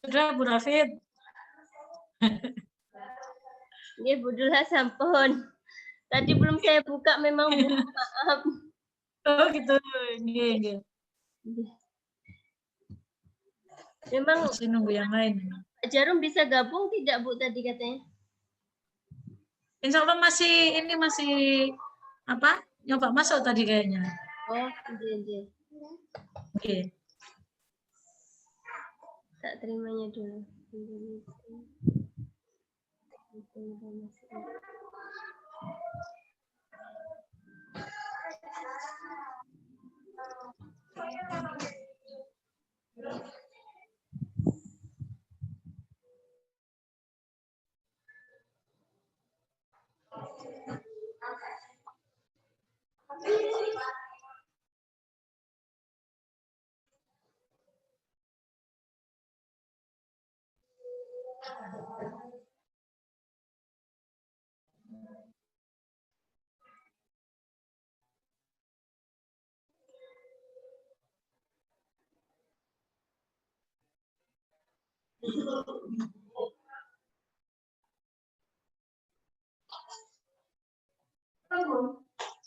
Sudah, Bu Rafid. Ini Bu Dulha sampun. Tadi belum saya buka, memang Bu, maaf. Oh gitu. Nggih. Memang masih nunggu yang lain. Pak Jarum bisa gabung tidak Bu tadi katanya? Insya Allah masih apa? Nyoba masuk tadi kayaknya. Oh, iya. Oke. Tak terimanya dulu.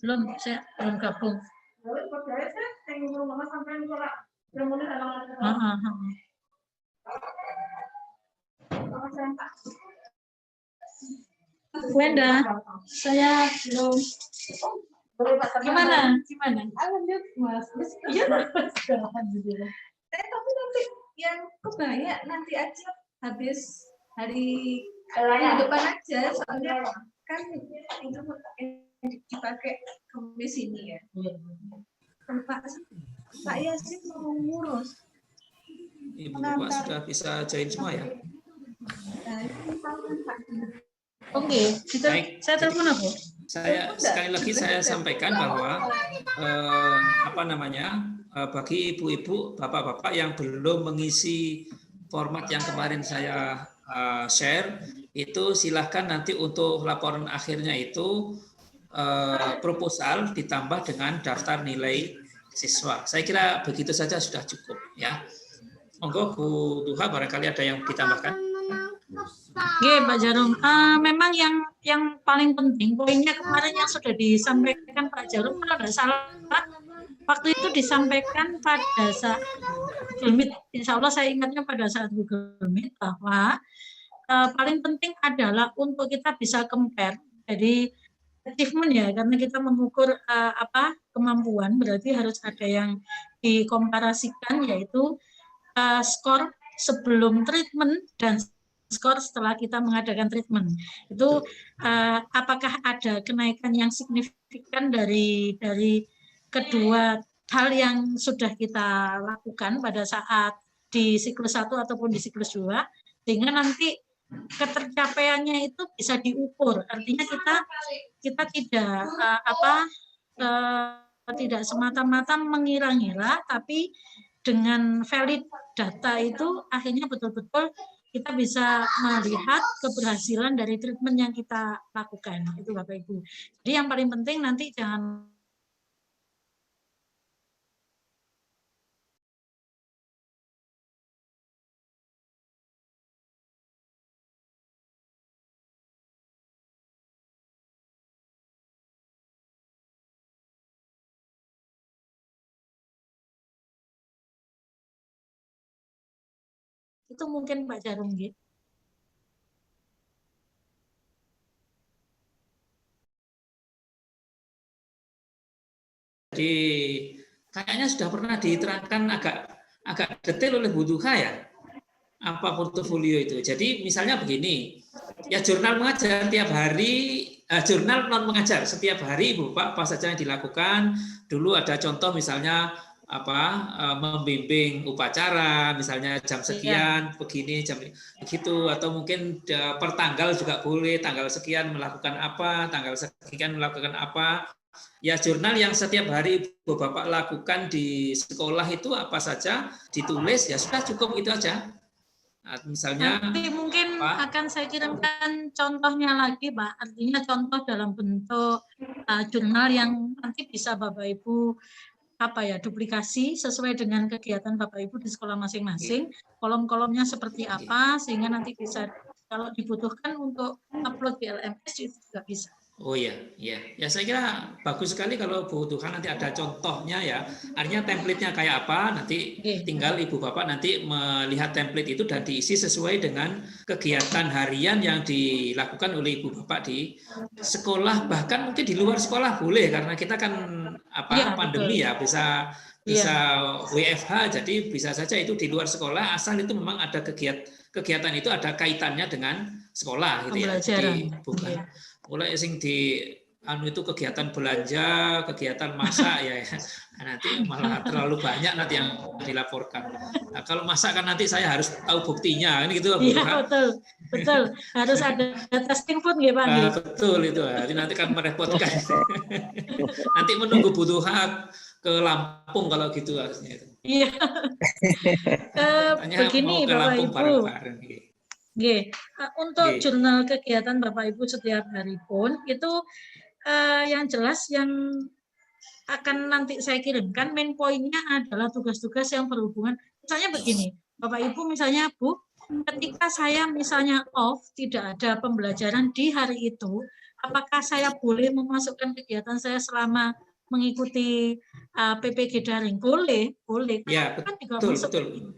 Belum, saya belum gabung. Wenda, saya belum. Gimana? Lanjut, Mas. Iya, Mas. Alhamdulillah. Tapi nanti yang kebaya nanti aja habis hari depan aja, soalnya kan itu dipakai kemis ini ya. Pak Yasin mau ngurus. Ibu Bapak sudah bisa join semua ya? Oke, baik. Saya telepon aku. Saya sekali lagi saya sampaikan bahwa bagi ibu-ibu, bapak-bapak yang belum mengisi format yang kemarin saya share, itu silahkan nanti untuk laporan akhirnya itu proposal ditambah dengan daftar nilai siswa. Saya kira begitu saja sudah cukup ya. Monggo Bu Duha, barangkali ada yang ditambahkan. Oke, Pak Jarum. Memang yang paling penting poinnya kemarin yang sudah disampaikan Pak Jarum, kalau tidak salah waktu itu disampaikan pada saat Google Meet. Insya Allah saya ingatnya pada saat Google Meet bahwa paling penting adalah untuk kita bisa compare. Jadi achievement ya, karena kita mengukur kemampuan, berarti harus ada yang dikomparasikan, yaitu skor sebelum treatment dan skor setelah kita mengadakan treatment. Itu apakah ada kenaikan yang signifikan dari kedua hal yang sudah kita lakukan pada saat di siklus 1 ataupun di siklus 2, sehingga nanti ketercapaiannya itu bisa diukur. Artinya kita tidak semata-mata mengira-ngira, tapi dengan valid data itu akhirnya betul-betul kita bisa melihat keberhasilan dari treatment yang kita lakukan. Itu Bapak Ibu. Jadi yang paling penting nanti jangan itu mungkin Pak Jarum gitu. Jadi kayaknya sudah pernah diterangkan agak detail oleh Bu Duha ya, apa portofolio itu. Jadi misalnya begini, ya jurnal mengajar tiap hari, jurnal non mengajar setiap hari Ibu Bapak apa saja yang dilakukan. Dulu ada contoh misalnya membimbing upacara, misalnya jam sekian begini, jam begitu, atau mungkin per tanggal juga boleh, tanggal sekian melakukan apa, tanggal sekian melakukan apa. Ya, jurnal yang setiap hari Ibu Bapak lakukan di sekolah itu apa saja ditulis, ya sudah cukup itu aja. Nah, misalnya nanti mungkin akan saya kirimkan contohnya lagi, Pak. Artinya contoh dalam bentuk jurnal yang nanti bisa Bapak Ibu duplikasi sesuai dengan kegiatan Bapak Ibu di sekolah masing-masing. Kolom-kolomnya seperti apa sehingga nanti bisa kalau dibutuhkan untuk upload di LMS itu juga bisa. Oh iya, ya saya kira bagus sekali kalau Bu Tuhan nanti ada contohnya ya. Artinya template-nya kayak apa, nanti tinggal Ibu Bapak nanti melihat template itu dan diisi sesuai dengan kegiatan harian yang dilakukan oleh Ibu Bapak di sekolah, bahkan mungkin di luar sekolah boleh, karena kita kan pandemi ya, bisa WFH, jadi bisa saja itu di luar sekolah asal itu memang ada kegiatan itu ada kaitannya dengan sekolah gitu ya. Jadi bukan mulai sing di itu kegiatan belanja, kegiatan masak ya. Nanti malah terlalu banyak nanti yang dilaporkan. Nah, kalau masak kan nanti saya harus tahu buktinya, ini gitu. Iya, betul. Harus ada testing food ya, Pak. Betul itu. Nanti kan merepotkan. Nanti menunggu butuhan ke Lampung kalau gitu harusnya itu. Iya. Begini Bapak Ibu. Untuk jurnal kegiatan Bapak Ibu setiap hari pun itu yang jelas yang akan nanti saya kirimkan main poinnya adalah tugas-tugas yang berhubungan. Misalnya begini, Bapak Ibu misalnya Bu, ketika saya misalnya off tidak ada pembelajaran di hari itu, apakah saya boleh memasukkan kegiatan saya selama mengikuti PPG daring? Boleh. Ya, kan juga betul.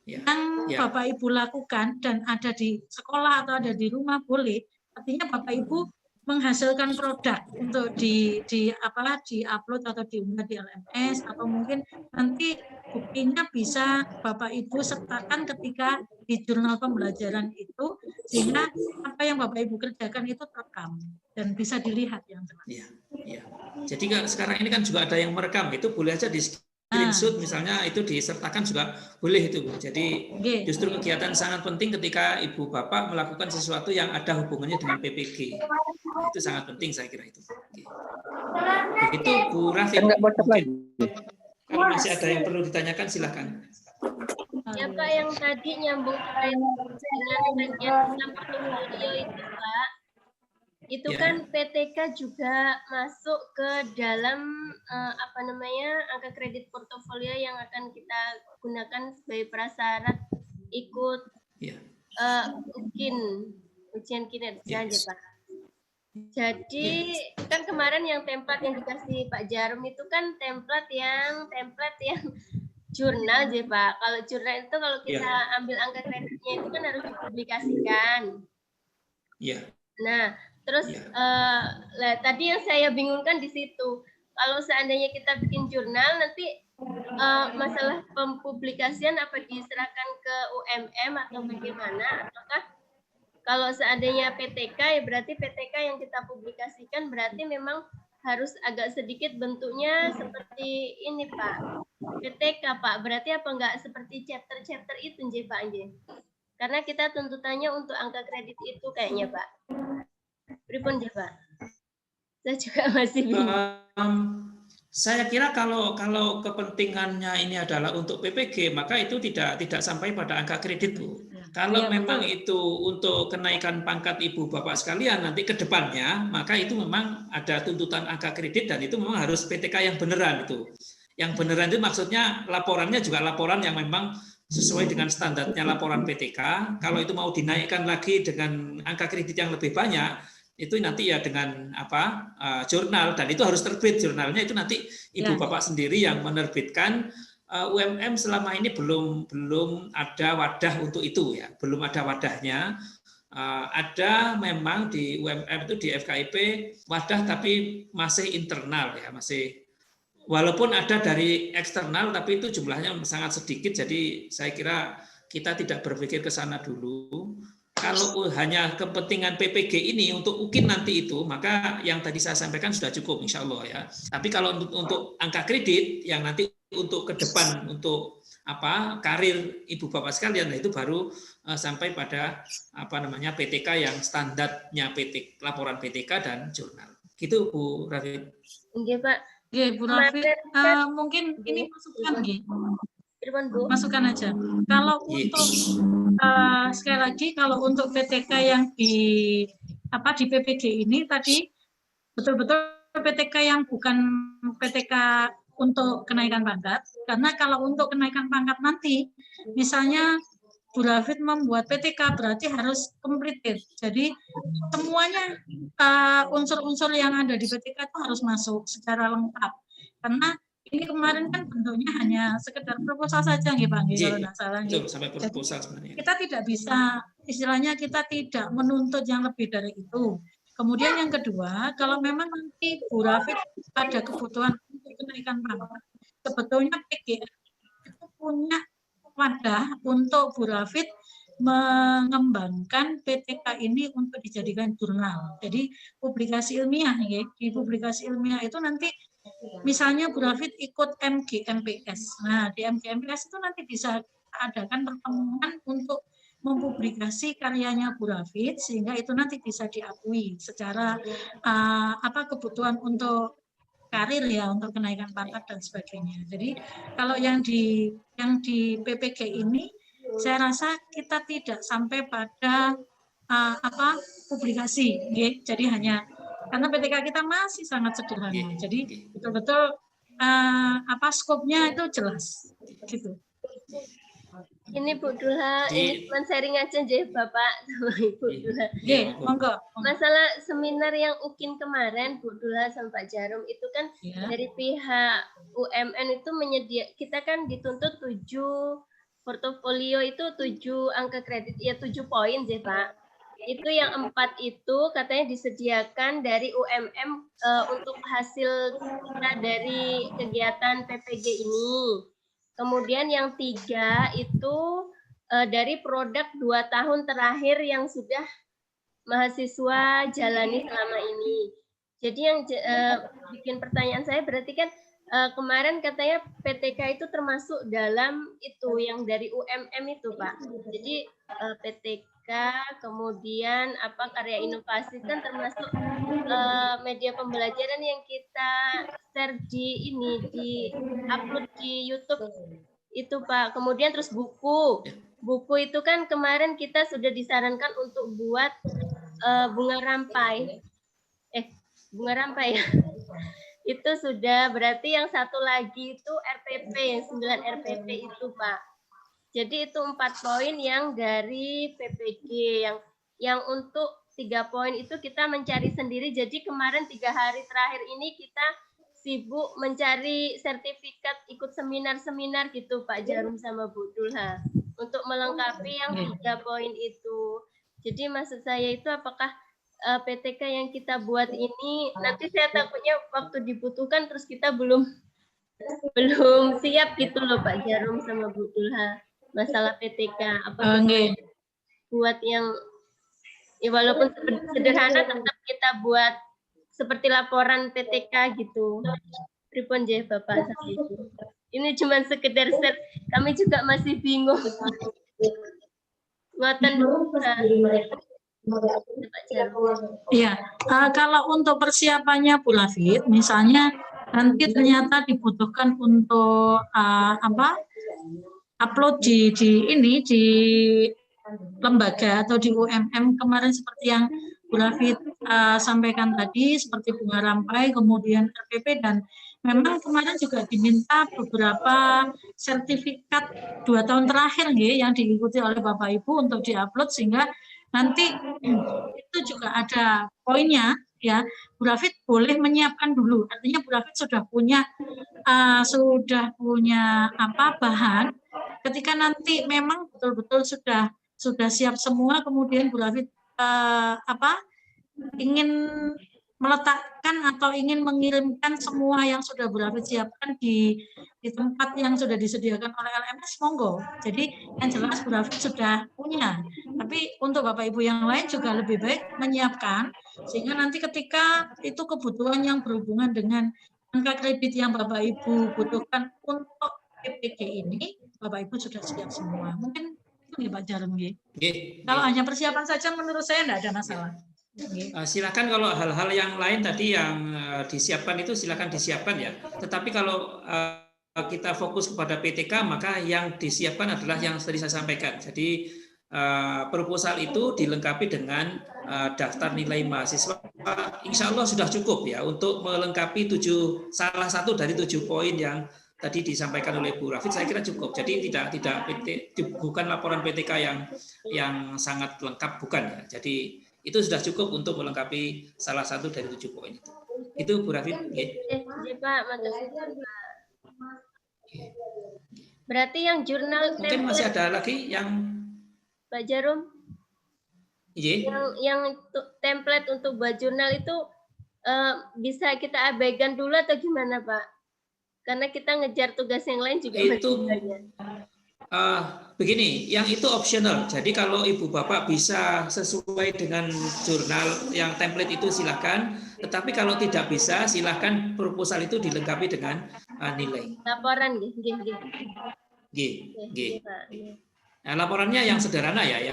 Yang Bapak Ibu lakukan dan ada di sekolah atau ada di rumah boleh. Artinya Bapak Ibu menghasilkan produk untuk di-upload atau diunggah di LMS, atau mungkin nanti buktinya bisa Bapak Ibu sertakan ketika di jurnal pembelajaran itu, sehingga apa yang Bapak Ibu kerjakan itu terekam dan bisa dilihat yang jelas. Iya. Jadi sekarang ini kan juga ada yang merekam, itu boleh aja di screenshot misalnya, itu disertakan juga boleh itu Bu. Jadi justru kegiatan sangat penting ketika Ibu Bapak melakukan sesuatu yang ada hubungannya dengan PPG. Itu sangat penting saya kira itu. Begitu Bu Rafi. Kalau masih ada yang perlu ditanyakan silakan. Ya Pak, yang tadi nyambung dengan bagian portofolio itu Pak. Itu kan PTK juga masuk ke dalam angka kredit portofolio yang akan kita gunakan sebagai prasyarat ikut ujian kinerja aja Pak. Jadi kan kemarin yang template yang dikasih Pak Jarum itu kan template yang jurnal aja Pak. Kalau jurnal itu kalau kita ambil angka kreditnya itu kan harus dipublikasikan. Iya. Nah, terus tadi yang saya bingungkan di situ. Kalau seandainya kita bikin jurnal nanti masalah pempublikasian apa diserahkan ke UMM atau bagaimana? Ataukah kalau seandainya PTK ya berarti PTK yang kita publikasikan berarti memang harus agak sedikit bentuknya seperti ini Pak. PTK Pak, berarti apa enggak seperti chapter-chapter itu nje Pak nje? Karena kita tuntutannya untuk angka kredit itu kayaknya Pak. Pripun nje Pak? Saya juga masih bingung. Saya kira kalau kepentingannya ini adalah untuk PPG, maka itu tidak sampai pada angka kredit Bu. Kalau memang itu untuk kenaikan pangkat Ibu Bapak sekalian nanti ke depannya, maka itu memang ada tuntutan angka kredit dan itu memang harus PTK yang beneran itu. Yang beneran itu maksudnya laporannya juga laporan yang memang sesuai dengan standarnya laporan PTK. Kalau itu mau dinaikkan lagi dengan angka kredit yang lebih banyak, itu nanti ya dengan jurnal, dan itu harus terbit jurnalnya, itu nanti Ibu Bapak sendiri yang menerbitkan. UMM selama ini belum ada wadah untuk itu ya, belum ada wadahnya. Ada memang di UMM itu di FKIP wadah tapi masih internal ya, masih walaupun ada dari eksternal tapi itu jumlahnya sangat sedikit, jadi saya kira kita tidak berpikir ke sana dulu. Kalau hanya kepentingan PPG ini untuk UKIN nanti itu, maka yang tadi saya sampaikan sudah cukup insya Allah ya. Tapi kalau untuk angka kredit yang nanti untuk ke depan, untuk apa karir ibu bapak sekalian, nah itu baru sampai pada apa namanya PTK yang standarnya laporan PTK dan jurnal. Gitu Bu Rafid. Oke Pak. Oke, Bu Rafid, mungkin ini masukan masukan aja. Kalau untuk sekali lagi kalau untuk PTK yang di PPG ini tadi betul-betul PTK yang bukan PTK untuk kenaikan pangkat, karena kalau untuk kenaikan pangkat nanti, misalnya Bu Rafid membuat PTK berarti harus completed. Jadi semuanya unsur-unsur yang ada di PTK itu harus masuk secara lengkap. Karena ini kemarin kan bentuknya hanya sekedar proposal saja, nggih Bang, kalau tidak salah. Sampai proposal sebenarnya. Kita tidak bisa, istilahnya kita tidak menuntut yang lebih dari itu. Kemudian yang kedua, kalau memang nanti Bu Rafid ada kebutuhan untuk kenaikan pangkat, sebetulnya PGR itu punya wadah untuk Bu Rafid mengembangkan PTK ini untuk dijadikan jurnal. Jadi publikasi ilmiah, ya. Di publikasi ilmiah itu nanti misalnya Bu Rafid ikut MGMPS. Nah, di MGMPS itu nanti bisa adakan pertemuan untuk mempublikasi karyanya Bu Rafid sehingga itu nanti bisa diakui secara kebutuhan untuk karir ya, untuk kenaikan pangkat dan sebagainya. Jadi kalau yang di PPG ini saya rasa kita tidak sampai pada publikasi, ya. Jadi hanya karena PTK kita masih sangat sederhana. Jadi betul-betul skopnya itu jelas gitu. Ini Bu Dulha, ini cuma sharing aja Bapak sama Ibu Dulha. Monggo. Masalah seminar yang UKIN kemarin, Bu Dulha sama Pak Jarum itu kan dari pihak UMN itu kita kan dituntut 7 portofolio itu 7 angka kredit, ya 7 poin Pak. Itu yang 4 itu katanya disediakan dari UMM untuk hasil kita dari kegiatan PPG ini. Kemudian yang 3 itu dari produk 2 tahun terakhir yang sudah mahasiswa jalani selama ini. Jadi yang bikin pertanyaan saya berarti kan kemarin katanya PTK itu termasuk dalam itu yang dari UMM itu Pak. Jadi PTK kemudian karya inovasi kan termasuk media pembelajaran yang kita share di upload di YouTube itu Pak. Kemudian terus buku itu kan kemarin kita sudah disarankan untuk buat bunga rampai ya. Itu sudah, berarti yang satu lagi itu RPP yang 9 RPP itu Pak. Jadi itu 4 poin yang dari PPG, yang untuk 3 poin itu kita mencari sendiri. Jadi kemarin 3 hari terakhir ini kita sibuk mencari sertifikat ikut seminar-seminar gitu Pak Jarum sama Bu Dulha untuk melengkapi yang 3 poin itu. Jadi maksud saya itu apakah PTK yang kita buat ini nanti saya takutnya waktu dibutuhkan terus kita belum siap gitu loh Pak Jarum sama Bu Dulha masalah PTK buat yang walaupun sederhana tetap kita buat seperti laporan PTK gitu. Pripun Bapak saat itu. Ini cuma sekedar share, kami juga masih bingung. Buatan Iya, kalau untuk persiapannya Bu Rafid, misalnya nanti ternyata dibutuhkan untuk upload di lembaga atau di UMM kemarin seperti yang Bu Rafid sampaikan tadi, seperti bunga rampai, kemudian RPP, dan memang kemarin juga diminta beberapa sertifikat 2 tahun terakhir yang diikuti oleh Bapak Ibu untuk diupload sehingga nanti itu juga ada poinnya ya. Bu Rafid boleh menyiapkan dulu, artinya Bu Rafid sudah punya bahan ketika nanti memang betul-betul sudah siap semua, kemudian Bu Rafid ingin meletakkan atau ingin mengirimkan semua yang sudah Bu Rafid siapkan di tempat yang sudah disediakan oleh LMS, monggo. Jadi yang jelas Bu Rafid sudah punya. Tapi untuk Bapak Ibu yang lain juga lebih baik menyiapkan sehingga nanti ketika itu kebutuhan yang berhubungan dengan angka kredit yang Bapak Ibu butuhkan untuk PPG ini, Bapak Ibu sudah siap semua. Mungkin itu nih Pak Jarum. Kalau hanya persiapan saja menurut saya tidak ada masalah. Silakan kalau hal-hal yang lain tadi yang disiapkan itu silakan disiapkan ya. Tetapi kalau kita fokus kepada PTK, maka yang disiapkan adalah yang tadi saya sampaikan. Jadi proposal itu dilengkapi dengan daftar nilai mahasiswa. Insya Allah sudah cukup ya untuk melengkapi salah satu dari 7 poin yang tadi disampaikan oleh Bu Rafid. Saya kira cukup. Jadi bukan laporan PTK yang sangat lengkap, bukan ya. Jadi itu sudah cukup untuk melengkapi salah satu dari 7 poin itu. Itu Bu Rafid. Pak, berarti yang jurnal mungkin masih ada lagi yang Pak Jarum? Yang template untuk buat jurnal itu bisa kita abaikan dulu atau gimana Pak? Karena kita ngejar tugas yang lain juga itu banyak. Begini, yang itu optional. Jadi kalau Ibu Bapak bisa sesuai dengan jurnal yang template itu silakan. Tetapi kalau tidak bisa, silakan proposal itu dilengkapi dengan nilai. Laporan, Nah, laporannya yang sederhana ya.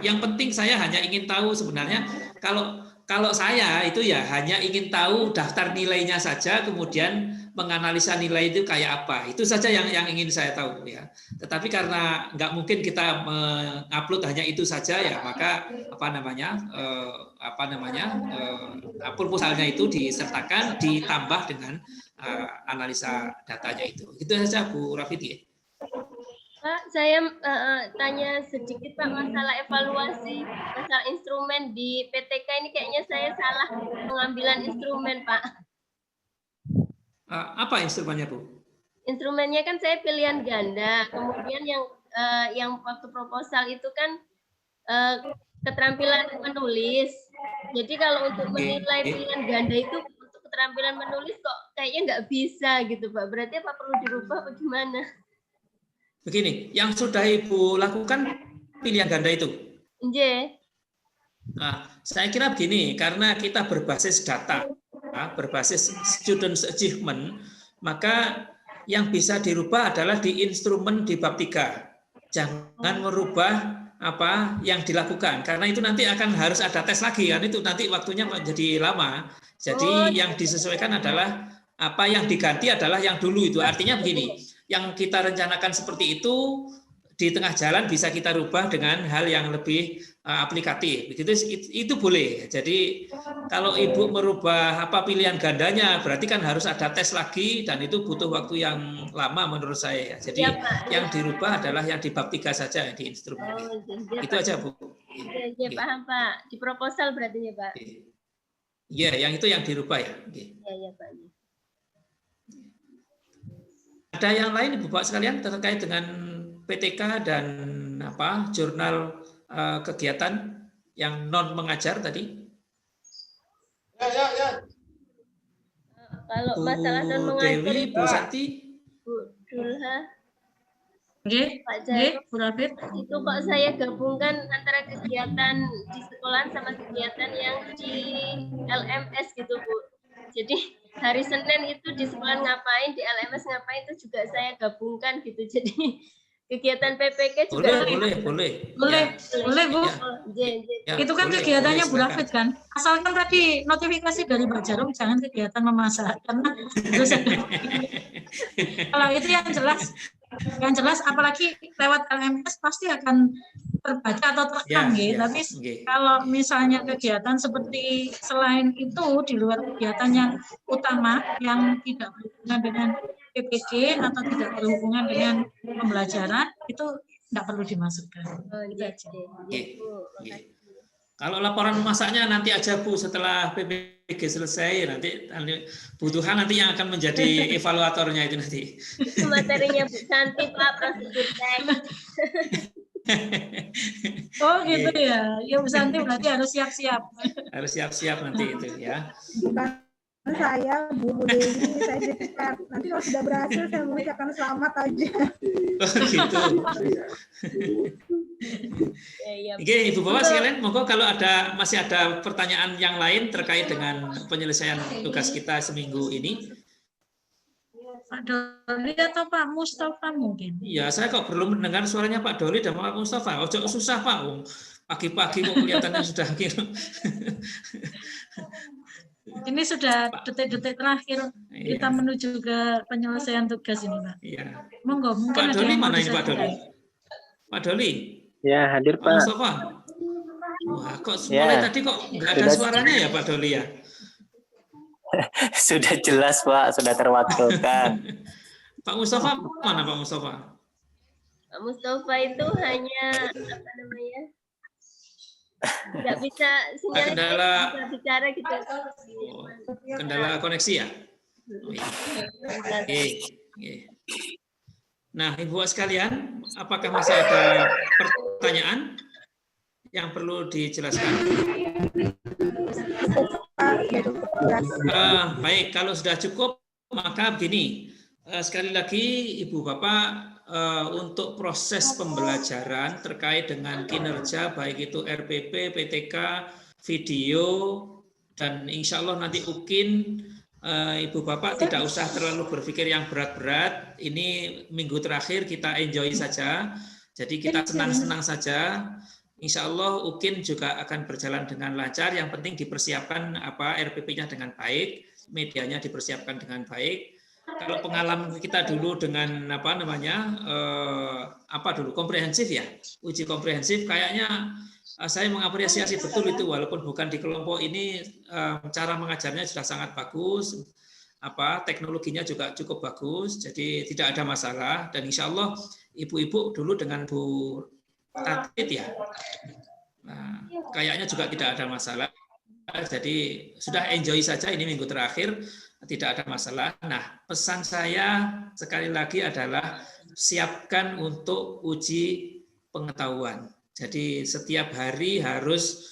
Yang penting saya hanya ingin tahu sebenarnya kalau saya itu ya hanya ingin tahu daftar nilainya saja, kemudian menganalisa nilai itu kayak apa. Itu saja yang ingin saya tahu ya. Tetapi karena nggak mungkin kita mengupload hanya itu saja ya, maka proposalnya itu disertakan ditambah dengan analisa datanya itu. Itu saja Bu Rafid ya. Pak, saya tanya sedikit Pak masalah evaluasi, masalah instrumen di PTK ini kayaknya saya salah pengambilan instrumen Pak. Apa instrumennya Bu? Instrumennya kan saya pilihan ganda, kemudian yang waktu proposal itu kan keterampilan menulis. Jadi kalau untuk menilai pilihan ganda itu untuk keterampilan menulis kok kayaknya nggak bisa gitu Pak. Berarti apa perlu dirubah atau gimana? Begini, yang sudah Ibu lakukan pilihan ganda itu? Nah, saya kira begini, karena kita berbasis data, berbasis student achievement, maka yang bisa dirubah adalah di instrumen di bab 3. Jangan merubah apa yang dilakukan, karena itu nanti akan harus ada tes lagi, kan itu nanti waktunya menjadi lama. Jadi yang disesuaikan adalah apa yang diganti adalah yang dulu itu. Artinya begini, yang kita rencanakan seperti itu di tengah jalan bisa kita rubah dengan hal yang lebih aplikatif. Begitu itu boleh. Jadi kalau Ibu merubah apa pilihan gandanya berarti kan harus ada tes lagi dan itu butuh waktu yang lama menurut saya. Jadi yang dirubah adalah yang di bab 3 saja di instrumen. Itu aja Bu. Ya, paham Pak. Di proposal berarti ya Pak. Iya, yang itu yang dirubah ya. Iya Pak. Ada yang lain Ibu Bapak sekalian terkait dengan PTK dan jurnal kegiatan yang non mengajar tadi? Kalau masalah non mengajar Dewi, Bu Santi, Bu Dulha, Pak Jarum, itu kok saya gabungkan antara kegiatan di sekolah sama kegiatan yang di LMS gitu Bu. Jadi hari Senin itu di sekolah ngapain, di LMS ngapain itu juga saya gabungkan gitu. Jadi kegiatan PPK juga boleh Bu. Ya, itu kan boleh, kegiatannya Bu boleh, Rafid kan. Asalkan tadi notifikasi dari Pak Jarum jangan kegiatan memasak karena terus kalau itu yang jelas apalagi lewat LMS pasti akan terbaca atau terekam tapi kalau misalnya kegiatan seperti selain itu di luar kegiatan yang utama yang tidak berhubungan dengan PPG atau tidak berhubungan dengan pembelajaran itu tidak perlu dimasukkan. Itu aja. Kalau laporan memasaknya nanti aja Bu setelah PPG selesai nanti butuhan nanti yang akan menjadi evaluatornya itu nanti. Itu materinya Bu Santi Pak, prosedur teks. Oh gitu ya. Ya Bu Santi berarti harus siap-siap. Harus siap-siap nanti itu ya. Saya Bu Dewi, saya DPR. Nanti kalau sudah berhasil saya mengucapkan selamat aja. Oh gitu. Oke, Ibu Bapak sekalian, monggo kalau masih ada pertanyaan yang lain terkait dengan penyelesaian tugas kita seminggu ini, Pak Doli atau Pak Mustafa mungkin? Iya, saya kok belum mendengar suaranya Pak Doli dan Pak Mustafa. Ojo susah Pak, pagi-pagi kok kelihatannya sudah gitu. Ini sudah detik-detik terakhir kita Iya. menuju ke penyelesaian tugas ini, Pak. Iya. Monggo, mungkin Pak ada Doli yang mau mana ini Pak Doli? disampaikan. Pak Doli, Ya, hadir Pak Pak. Mustafa. Wah, kok Ya, mulai tadi kok nggak ada sudah. suaranya ya Pak Doli ya? Sudah jelas Pak, sudah terwakilkan. Pak Mustafa mana Pak Mustafa? Pak Mustafa itu hanya apa namanya? Nggak bisa sinyalnya Kendala bisa bicara gitu. oh, kendala koneksi ya? Oh, iya. Oke, oke. Nah, Ibu sekalian, apakah masih ada pertanyaan yang perlu dijelaskan? Baik, kalau sudah cukup, maka begini. Sekali lagi, Ibu Bapak, untuk proses pembelajaran terkait dengan kinerja, baik itu RPP, PTK, video, dan insya Allah nanti UKIN, Ibu Bapak tidak usah terlalu berpikir yang berat-berat. Ini minggu terakhir kita enjoy saja. Jadi kita senang-senang saja. Insya Allah UKIN juga akan berjalan dengan lancar. Yang penting dipersiapkan RPP-nya dengan baik, medianya dipersiapkan dengan baik. Kalau pengalaman kita dulu dengan komprehensif ya, uji komprehensif, kayaknya saya mengapresiasi betul itu, walaupun bukan di kelompok ini, cara mengajarnya sudah sangat bagus, teknologinya juga cukup bagus, jadi tidak ada masalah. Dan insya Allah ibu-ibu dulu dengan Bu Tatit ya, nah, kayaknya juga tidak ada masalah. Jadi sudah enjoy saja ini minggu terakhir, tidak ada masalah. Nah, pesan saya sekali lagi adalah siapkan untuk uji pengetahuan. Jadi setiap hari harus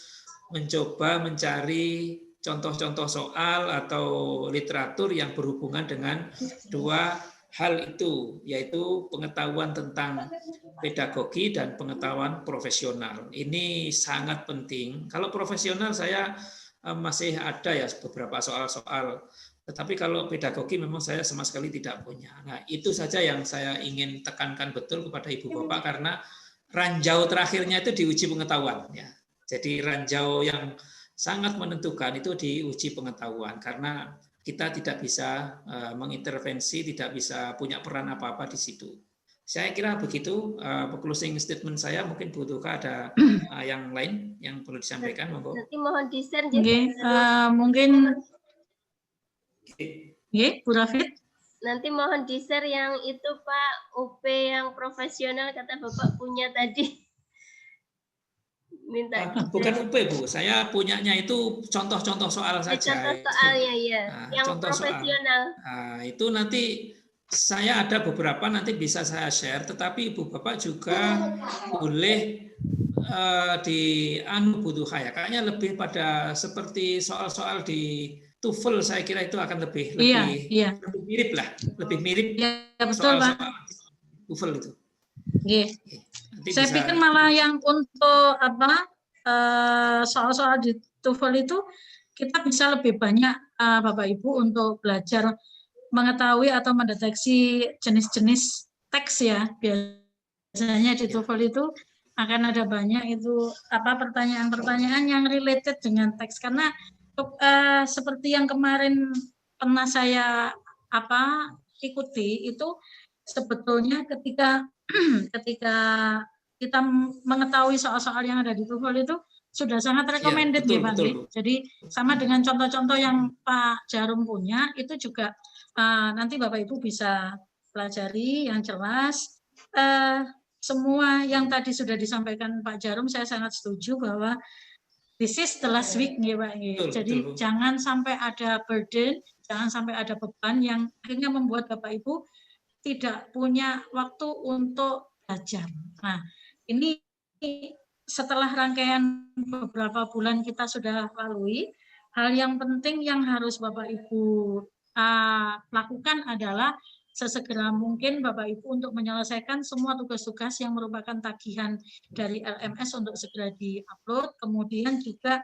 mencoba mencari contoh-contoh soal atau literatur yang berhubungan dengan dua hal itu, yaitu pengetahuan tentang pedagogi dan pengetahuan profesional. Ini sangat penting. Kalau profesional saya masih ada ya beberapa soal-soal, tetapi kalau pedagogi memang saya sama sekali tidak punya. Nah, itu saja yang saya ingin tekankan betul kepada Ibu Bapak, karena ranjau terakhirnya itu diuji pengetahuan ya. Jadi ranjau yang sangat menentukan itu diuji pengetahuan, karena kita tidak bisa mengintervensi, tidak bisa punya peran apa-apa di situ. Saya kira begitu closing statement saya. Mungkin Bu Duka ada yang lain yang perlu disampaikan, monggo. Nanti mohon di-share mungkin Bu Rafid. Nanti mohon di-share yang itu Pak, UP yang profesional kata Bapak punya tadi. Minta bukan UP Bu, saya punyanya itu contoh-contoh soal saja. Contoh soalnya ya, yang contoh profesional. Nah, itu nanti saya ada beberapa nanti bisa saya share, tetapi Ibu Bapak juga boleh di Bu Duha ya, kayaknya lebih pada seperti soal-soal di TOEFL, saya kira itu akan lebih mirip lah, lebih mirip betul, soal-soal TOEFL itu. Saya pikir malah yang untuk soal-soal di TOEFL itu kita bisa lebih banyak Bapak Ibu untuk belajar mengetahui atau mendeteksi jenis-jenis teks ya. Biasanya di TOEFL itu akan ada banyak itu pertanyaan-pertanyaan yang related dengan teks, karena seperti yang kemarin pernah saya ikuti itu, sebetulnya ketika kita mengetahui soal-soal yang ada di TOEFL itu sudah sangat recommended ya Pak. Jadi sama dengan contoh-contoh yang Pak Jarum punya, itu juga nanti Bapak Ibu bisa pelajari yang jelas. Semua yang tadi sudah disampaikan Pak Jarum, saya sangat setuju bahwa this is the last week ya Pak. Jadi jangan sampai ada burden, jangan sampai ada beban yang akhirnya membuat Bapak Ibu tidak punya waktu untuk belajar. Nah, ini setelah rangkaian beberapa bulan kita sudah lalui, hal yang penting yang harus Bapak Ibu lakukan adalah sesegera mungkin Bapak Ibu untuk menyelesaikan semua tugas-tugas yang merupakan tagihan dari LMS untuk segera di-upload, kemudian juga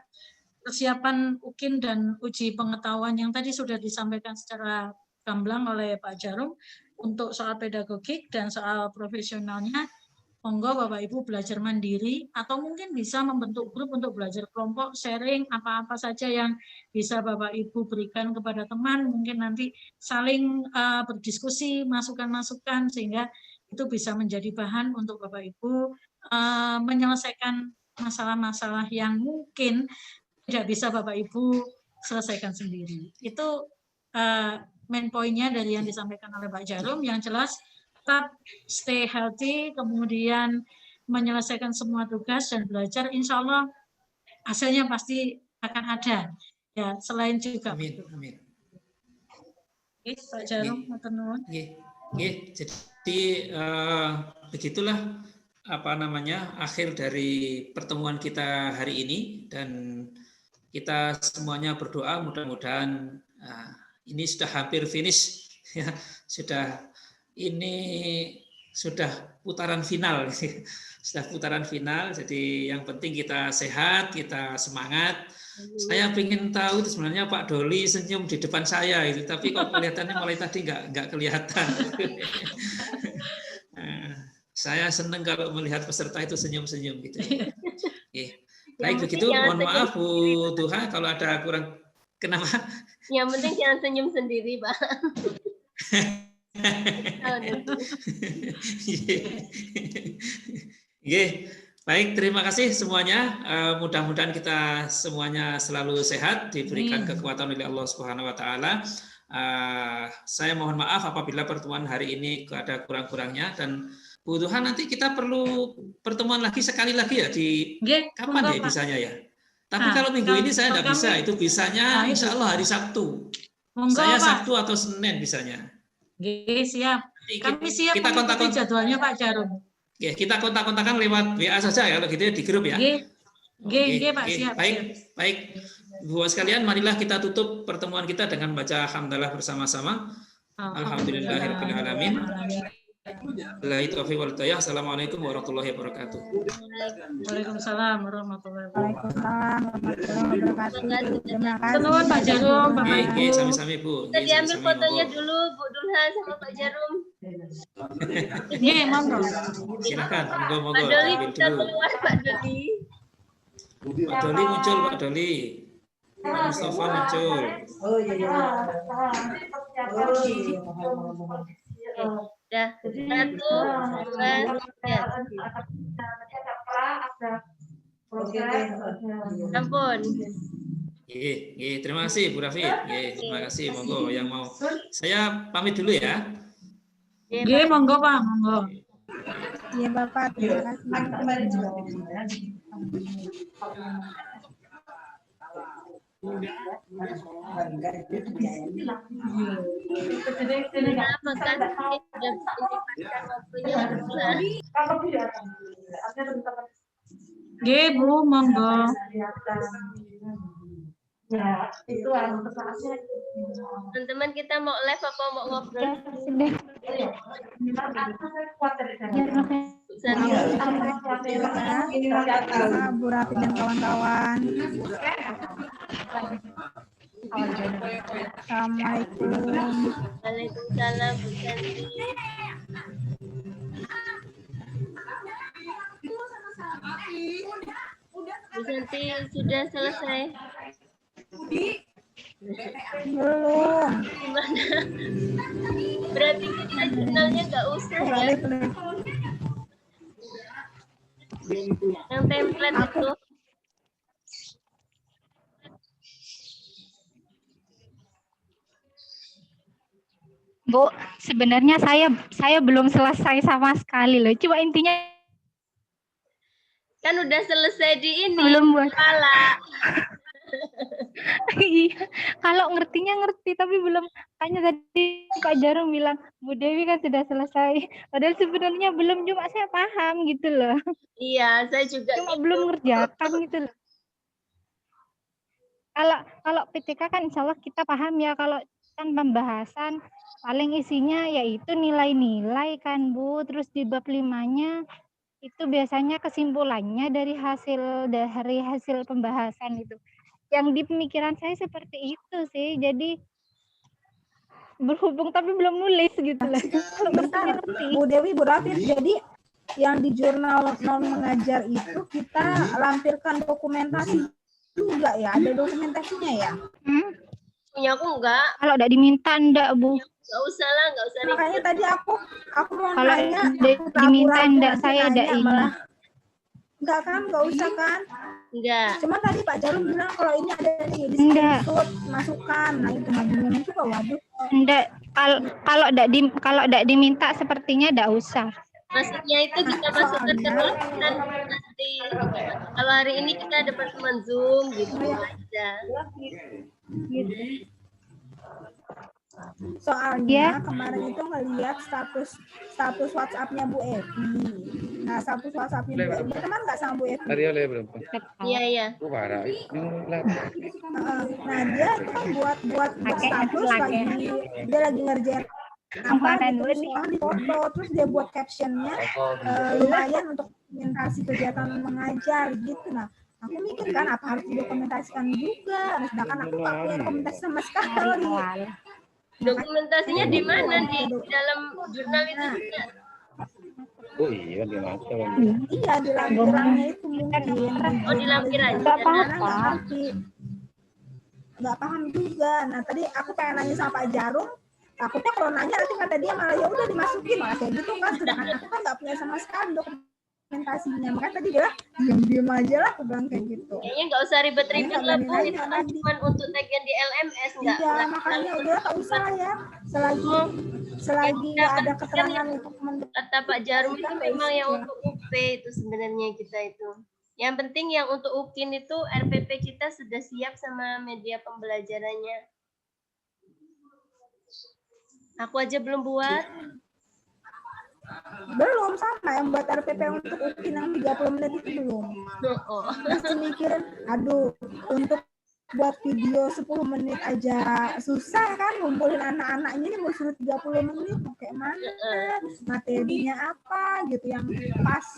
persiapan UKIN dan uji pengetahuan yang tadi sudah disampaikan secara gamblang oleh Pak Jarum untuk soal pedagogik dan soal profesionalnya. Monggo Bapak Ibu belajar mandiri atau mungkin bisa membentuk grup untuk belajar kelompok, sharing apa-apa saja yang bisa Bapak Ibu berikan kepada teman, mungkin nanti saling berdiskusi, masukan-masukan sehingga itu bisa menjadi bahan untuk Bapak Ibu menyelesaikan masalah-masalah yang mungkin tidak bisa Bapak Ibu selesaikan sendiri. Itu main poinnya dari yang disampaikan oleh Pak Jarum. Yang jelas tetap stay healthy, kemudian menyelesaikan semua tugas dan belajar, insya Allah hasilnya pasti akan ada. Ya, selain juga. Amin, amin. Pak Jarum, jadi begitulah akhir dari pertemuan kita hari ini, dan kita semuanya berdoa mudah-mudahan ini sudah hampir finish ya, sudah putaran final. Sudah putaran final, jadi yang penting kita sehat, kita semangat. Saya ingin tahu itu sebenarnya Pak Doli senyum di depan saya itu, tapi kok kelihatannya mulai tadi nggak kelihatan. Saya senang kalau melihat peserta itu senyum-senyum gitu. Baik, begitu. Mohon maaf Bu Tuha kalau ada kurang. Kenapa? Yang penting jangan senyum sendiri, Pak. Baik, terima kasih semuanya. Mudah-mudahan kita semuanya selalu sehat, diberikan kekuatan oleh Allah Subhanahu wa taala. Saya mohon maaf apabila pertemuan hari ini ada kurang-kurangnya, dan Bu Tuhan nanti kita perlu pertemuan lagi sekali lagi ya di kapan ya bisanya ya. Tapi kalau minggu ini saya tidak bisa, itu bisanya insya Allah hari Sabtu. Saya Sabtu atau Senin bisanya. Siap. Kami siap kita kontak jadwalnya Pak Jarum. Kita kontak-kontakan lewat WA saja ya, kalau gitu ya, di grup ya. Pak, siap. Baik. Bu sekalian, marilah kita tutup pertemuan kita dengan baca hamdalah bersama-sama. Alhamdulillahirabbil alamin. Assalamualaikum warahmatullahi wabarakatuh. Waalaikumsalam warahmatullahi wabarakatuh. Terima kasih. Tenuan Pak Jarum, Bapak Ibu. Sami-sami Bu. Kita diambil fotonya dulu Bu Dulha sama Pak Jarum. Monggo. Silakan, monggo. Pak Doli bisa keluar, Pak Doli. Pak Doli muncul, Pak Doli. Pak Mustafa muncul. Dah, 1, 2, 3. Ampun. Terima kasih Bu Rafid. Terima kasih. Monggo yang mau. Saya pamit dulu ya. Monggo Pak, monggo. Iya Bapak, terima kasih. Bu, monggo. Ya, itu teman-teman kita mau live apa mau ngobrol? Bu Rafi dan kawan-kawan. Assalamualaikum. Waalaikumsalam Bu Santi. Bu Santi sudah selesai. Belum. Gimana? Berarti kita jurnalnya nggak usah ya? Yang template itu. Bu, sebenarnya saya belum selesai sama sekali loh. Cuma intinya kan udah selesai di ini. Belum buat. Iya, kalau ngertinya ngerti tapi belum. Tanya tadi Pak Jarum bilang Bu Dewi kan sudah selesai. Padahal sebenarnya belum, cuma saya paham gitu loh. Iya, saya juga. Cuma belum ngerjakan gitu loh. Kalau PTK kan insya Allah kita paham ya. Kalau kan pembahasan paling isinya yaitu nilai-nilai kan Bu. Terus di bab 5-nya itu biasanya kesimpulannya dari hasil pembahasan itu. Yang di pemikiran saya seperti itu sih. Jadi berhubung tapi belum nulis gitu lah. Kalau Bentar, bertanya nanti. Bu Dewi, Bu Rafif, jadi yang di jurnal non mengajar itu kita lampirkan dokumentasi juga ya, ada dokumentasinya ya. Punya aku enggak. Kalau enggak diminta enggak, Bu. Enggak usah lah, enggak usah Makanya ribet. tadi aku mau Kalau nanya, diminta ragu-ragu enggak nanti saya nanya ada ini. malah. Enggak kan, enggak usah kan. Enggak. Cuma tadi Pak Jarum bilang kalau ini ada di Enggak. screenshot, masukkan. Nah itu bingung juga, waduh. Enggak, kalau enggak diminta sepertinya enggak usah. Maksudnya itu kita masukkan ke tulisan nanti. Kalau hari ini kita ada pertemuan Zoom gitu aja. Soalnya kemarin itu ngelihat status WhatsApp-nya Bu Evi. Nah, status WhatsApp-nya Bu Evi, teman nggak sama Bu Evi? Iya, iya. Nah, dia itu kan buat status lagi, dia lagi ngerjain apa gitu, terus di foto, terus dia buat captionnya lumayan untuk dokumentasi kegiatan mengajar gitu. Nah, aku mikir kan apa harus didokumentasikan juga, nah, sedangkan aku nggak punya dokumentasi sama sekali. Dokumentasinya di mana? Di dalam jurnal itu juga. Oh iya, di mana? Iya, di lampirannya itu mungkin. Oh, di lampirannya. Nggak paham. Nggak paham juga. Nah, tadi aku pengen nanya sama Pak Jarum, takutnya kalau nanya nanti kata dia malah ya udah dimasukin, malah kayak gitu kan. Sedangkan aku kan nggak punya sama sekali dokumentasinya. Makanya tadi dia diam aja lah, aku bilang kayak gitu. Kayaknya nggak usah ribet-ribet lah, Bu. Itu kan cuma untuk tagihan di LMS, nggak? Iya, makanya udah tak usah lah ya. Selagi nggak ada keterangan untuk kata Pak Jarum itu memang yang untuk UP itu sebenarnya kita itu. Yang penting yang untuk UKIN itu RPP kita sudah siap sama media pembelajarannya. Aku aja belum buat. Belum sama yang buat RPP untuk UKIN yang 30 menit itu belum. Oh. Masih mikirin, aduh, untuk buat video 10 menit aja susah kan, ngumpulin anak-anak ini mau suruh 30 menit, mau kayak mana, materinya apa gitu yang pas.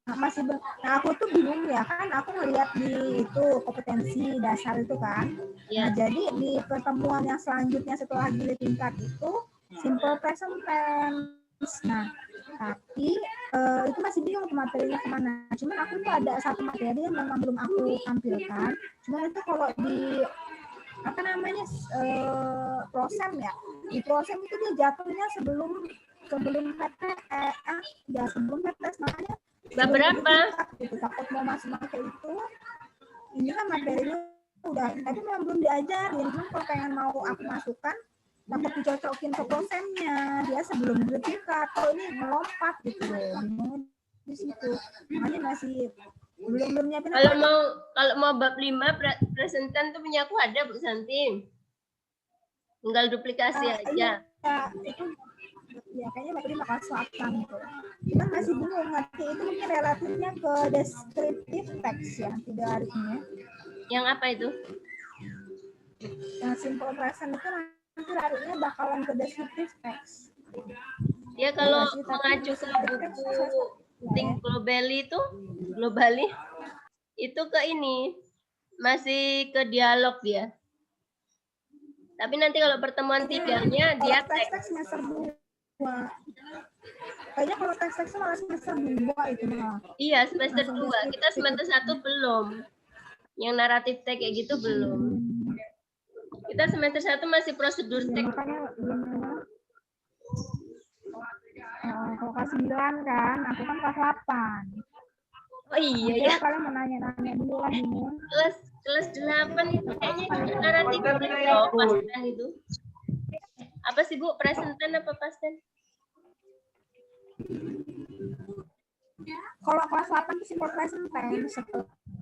Nah, aku tuh bingung ya kan, aku ngeliat di itu kompetensi dasar itu kan. Nah, jadi di pertemuan yang selanjutnya setelah jilid tingkat itu simple present tense. Nah, tapi itu masih bingung materinya kemana. Cuman aku tuh ada satu materi yang memang belum aku tampilkan. Cuman itu kalau di apa namanya prosem ya, di prosem itu dia jatuhnya sebelum PTS, makanya berapa? Gitu, takut mau masuk itu. Ini kan materinya udah, tapi memang belum diajarin. Cuma kalau pengen mau aku masukkan, takut dicocokin ke prosemnya dia sebelum bertingkat. Kalau ini melompat gitu loh, bingung di situ. Makanya masih belum nyiapin. Kalau mau bab 5 presentan tuh punya aku ada, Bu Santi. Tinggal duplikasi aja. Itu ya kayaknya materi bakal selatan gitu. Cuman masih bingung nanti itu mungkin relatifnya ke descriptive text ya, 3 harinya. Yang apa itu? Yang simple present itu nanti larinya bakalan ke descriptive text. Ya kalau mengacu ke buku Think Globally itu ke ini masih ke dialog dia. Tapi nanti kalau pertemuan 3-nya dia teks semester 2. Kayaknya kalau teks malah semester 2 itu mah. Iya, semester 2. Kita semester 1 belum. Yang naratif teks kayak gitu belum. Kita semester 1 masih prosedur teks. Kalau kelas 9 kan, aku kan kelas 8. Oh iya ya. Kalian mau nanya dulu lah ini. Kelas 8 itu kayaknya naratif teks loh, pasten itu. Apa sih Bu? Presentan apa pasten? Kalau kelas 8 itu simple present tense.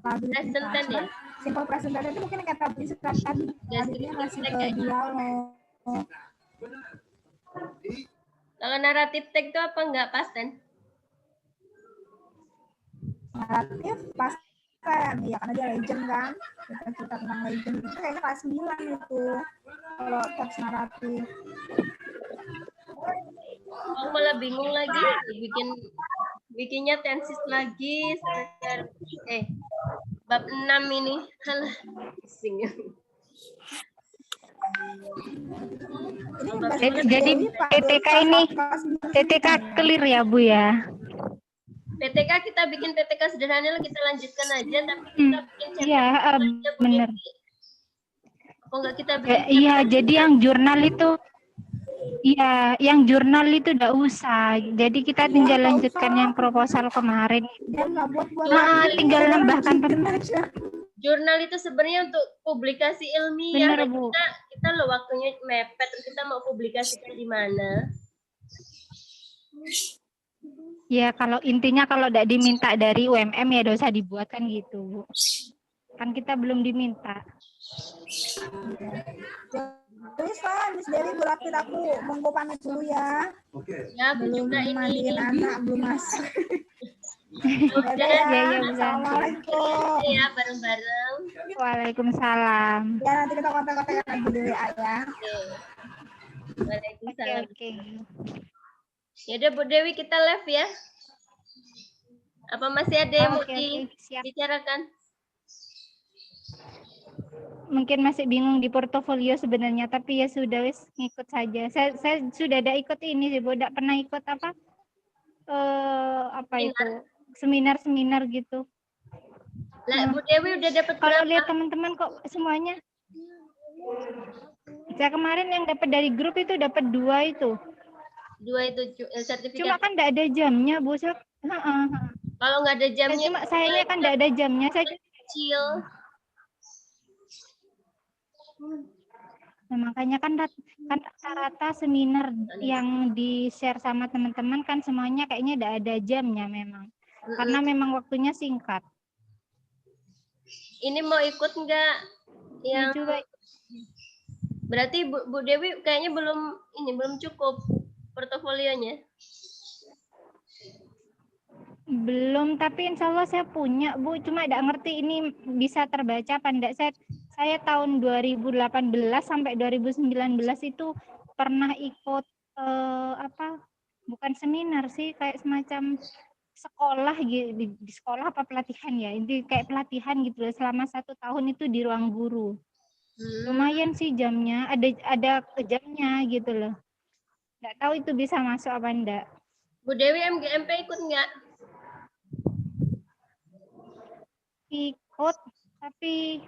Presentan ya? Simple present tense itu mungkin yang kata tadi jadinya masih ke dialog. Kalau naratif teks itu apa enggak pasten? Naratif pasten, ya karena dia legend kan. Kita tentang legend itu kayaknya kelas 9 itu. Kalau teks naratif. Aku malah bingung lagi bikinnya tensis lagi bab 6 ini. Halah, pusing. Ini Jadi PTK ini PTK clear ya Bu ya. PTK kita bikin PTK sederhana, kita lanjutkan aja, tapi kita bikin Iya, bener. Apa enggak kita bikin? Iya, jadi yang jurnal itu, iya, yang jurnal itu udah usah. Jadi kita tinggal lanjutkan yang proposal kemarin. Nah, tinggal nambahkan Jurnal itu sebenarnya untuk publikasi ilmiah. Bener, Bu. Kita loh waktunya mepet, kita mau publikasikan di mana? Ya, kalau intinya kalau tidak diminta dari UMM ya dosa dibuat kan gitu, Bu. Kan kita belum diminta. Terus kan, Miss Dewi bolakir aku monggo pamit dulu ya. Ya, aku Belum juga ini. mandiin anak, belum masuk. Udah, Ya, Bu. Assalamualaikum. ya bareng-bareng. Waalaikumsalam. Ya nanti kita kontak-kontakan lagi dulu ya. Oke. Waalaikumsalam. Oke. Ya udah Bu Dewi, kita live ya. Apa masih ada yang mau Oke, siap. dibicarakan? Mungkin masih bingung di portofolio sebenarnya, tapi ya sudah wis ngikut saja. Saya sudah ada ikut ini sih, Bu. Tidak pernah ikut apa itu seminar gitu. Lah, Bu Dewi udah dapat Kalau berapa? lihat teman-teman kok semuanya. Saya kemarin yang dapat dari grup itu dapat 2 itu. 2 itu sertifikat. Cuma kan tidak ada jamnya, Bu. Kalau nggak ada jamnya, Cuma sayangnya kan tidak ada jamnya. Saya kecil. Nah, makanya kan rata-rata seminar yang di-share sama teman-teman kan semuanya kayaknya tidak ada jamnya memang. Karena memang waktunya singkat. Ini mau ikut nggak? Yang Coba. berarti Bu Dewi kayaknya belum cukup portofolionya. Belum, tapi insya Allah saya punya, Bu. Cuma tidak ngerti ini bisa terbaca apa enggak. Saya tahun 2018 sampai 2019 itu pernah ikut bukan seminar sih, kayak semacam sekolah di sekolah apa pelatihan ya. Ini kayak pelatihan gitu loh, selama 1 tahun itu di ruang guru. Lumayan sih jamnya, ada jamnya gitu loh. Nggak tahu itu bisa masuk apa enggak. Bu Dewi MGMP ikut nggak? Ikut, tapi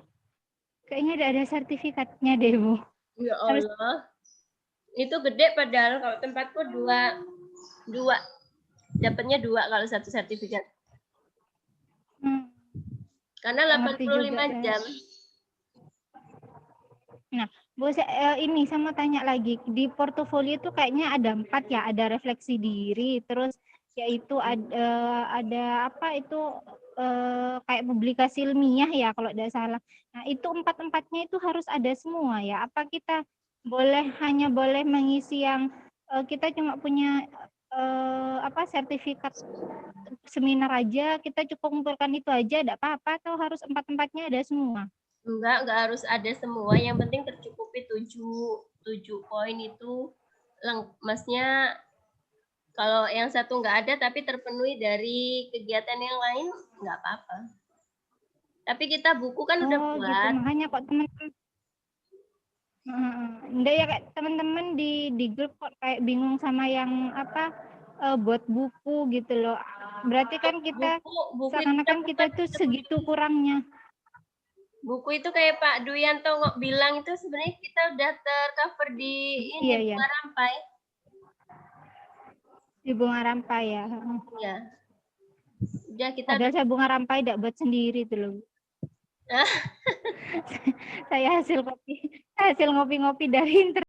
kayaknya tidak ada sertifikatnya deh, Bu. Ya Allah. Itu gede padahal, kalau tempatku dua. Dapatnya 2 kalau 1 sertifikat. Karena 85 jam. Nah, Bu, ini saya mau tanya lagi. Di portofolio itu kayaknya ada 4 ya, ada refleksi diri, terus yaitu ada apa itu kayak publikasi ilmiah ya kalau tidak salah. Nah, itu 4-empatnya itu harus ada semua ya. Apa kita hanya boleh mengisi yang kita cuma punya sertifikat seminar aja, kita cukup kumpulkan itu aja, tidak apa-apa, atau harus 4-empatnya ada semua? Enggak harus ada semua. Yang penting tercukupi 7 poin itu. Maksudnya kalau yang satu nggak ada tapi terpenuhi dari kegiatan yang lain, nggak apa-apa. Tapi kita buku kan udah buat. Gitu. Makanya kok teman-teman enggak ya, kayak teman-teman di grup kok kayak bingung sama yang buat buku gitu loh. Berarti kan kita seakan-akan kita tuh segitu kurangnya. Buku itu kayak Pak Duyanto bilang itu sebenarnya kita udah tercover di ini, Bunga Rampai. Di Bunga Rampai ya. Iya. Udah kita. Padahal saya Bunga Rampai tidak buat sendiri tuh loh. Saya hasil ngopi-ngopi dari internet.